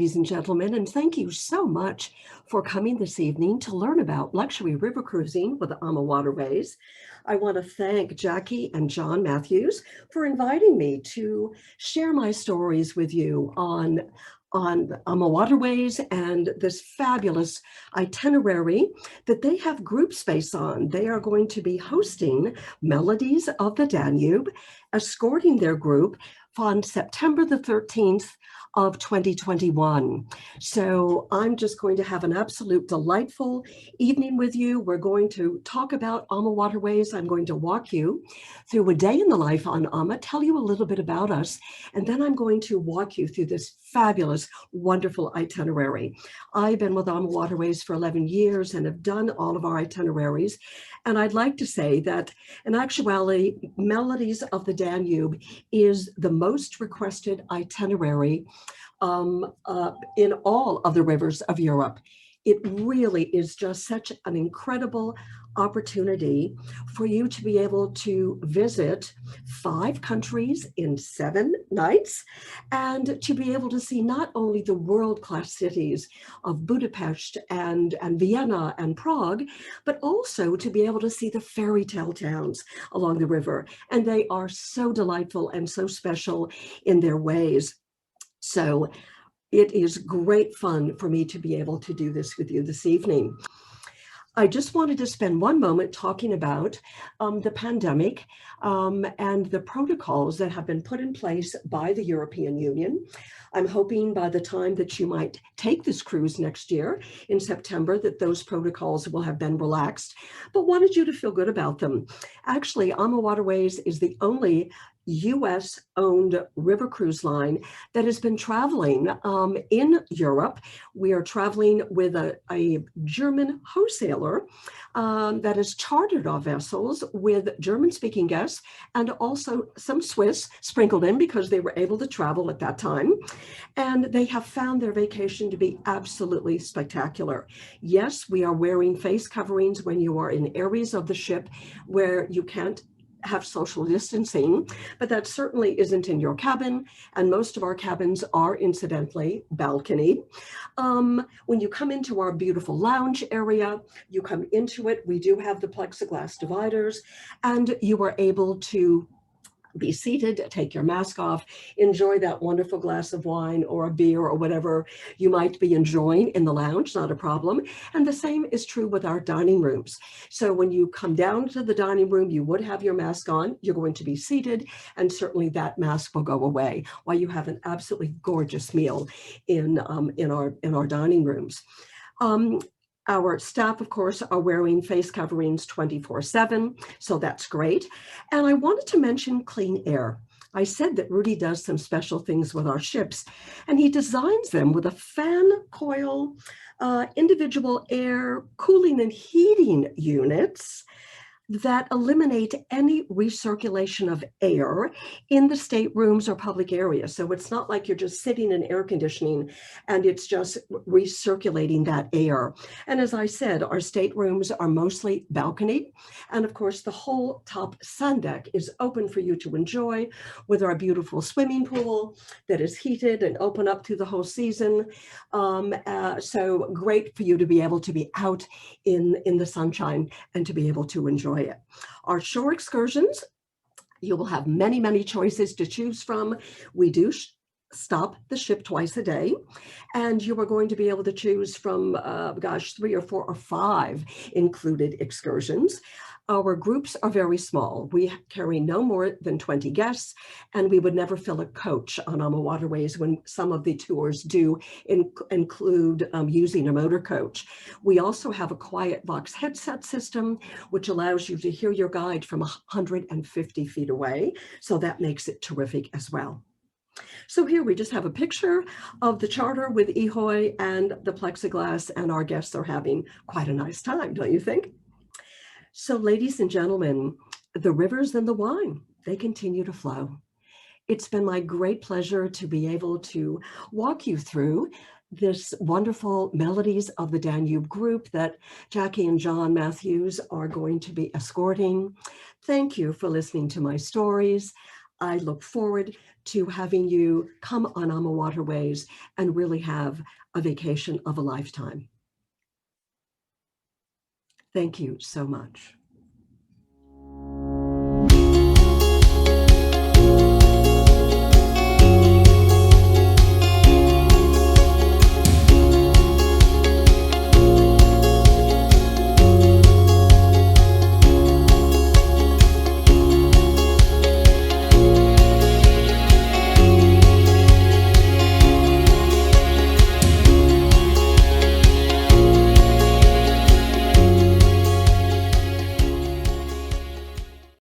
ladies and gentlemen, and thank you so much for coming this evening to learn about luxury river cruising with AmaWaterways. I want to thank Jackie and John Matthews for inviting me to share my stories with you on AmaWaterways and this fabulous itinerary that they have group space on. They are going to be hosting Melodies of the Danube, escorting their group on September the 13th of 2021. So I'm just going to have an absolute delightful evening with you. We're going to talk about AmaWaterways. I'm going to walk you through a day in the life on Ama, tell you a little bit about us, and then I'm going to walk you through this fabulous, wonderful itinerary. I've been with AmaWaterways for 11 years and have done all of our itineraries. And I'd like to say that in actuality, Melodies of the Danube is the most requested itinerary in all of the rivers of Europe. It really is just such an incredible opportunity for you to be able to visit 5 countries in 7 nights and to be able to see not only the world-class cities of Budapest and Vienna and Prague, but also to be able to see the fairy tale towns along the river. And they are so delightful and so special in their ways. So it is great fun for me to be able to do this with you this evening. I just wanted to spend one moment talking about the pandemic and the protocols that have been put in place by the European Union. I'm hoping by the time that you might take this cruise next year in September that those protocols will have been relaxed, but wanted you to feel good about them. Actually, AmaWaterways is the only US-owned river cruise line that has been traveling in Europe. We are traveling with a German wholesaler that has chartered our vessels with German-speaking guests and also some Swiss sprinkled in because they were able to travel at that time. And they have found their vacation to be absolutely spectacular. Yes, we are wearing face coverings when you are in areas of the ship where you can't have social distancing, but that certainly isn't in your cabin, and most of our cabins are incidentally balconied. When you come into our beautiful lounge area, you come into it, we do have the plexiglass dividers, and you are able to be seated, take your mask off, enjoy that wonderful glass of wine or a beer or whatever you might be enjoying in the lounge, not a problem. And the same is true with our dining rooms. So when you come down to the dining room, you would have your mask on, you're going to be seated, and certainly that mask will go away while you have an absolutely gorgeous meal in our dining rooms. Our staff, of course, are wearing face coverings 24/7, so that's great. And I wanted to mention clean air. I said that Rudy does some special things with our ships, and he designs them with a fan coil, individual air cooling and heating units that eliminate any recirculation of air in the staterooms or public areas. So it's not like you're just sitting in air conditioning and it's just recirculating that air. And as I said, our staterooms are mostly balconied. And of course, the whole top sun deck is open for you to enjoy with our beautiful swimming pool that is heated and open up through the whole season. So great for you to be able to be out in the sunshine and to be able to enjoy it. Our shore excursions, you will have many, many choices to choose from. We do stop the ship twice a day, and you are going to be able to choose from, 3 or 4 or 5 included excursions. Our groups are very small. We carry no more than 20 guests, and we would never fill a coach on AmaWaterways when some of the tours do include using a motor coach. We also have a quiet box headset system, which allows you to hear your guide from 150 feet away. So that makes it terrific as well. So here we just have a picture of the charter with Ehoy and the plexiglass, and our guests are having quite a nice time, don't you think? So ladies and gentlemen, the rivers and the wine, they continue to flow. It's been my great pleasure to be able to walk you through this wonderful Melodies of the Danube group that Jackie and John Matthews are going to be escorting. Thank you for listening to my stories. I look forward to having you come on AmaWaterways and really have a vacation of a lifetime. Thank you so much.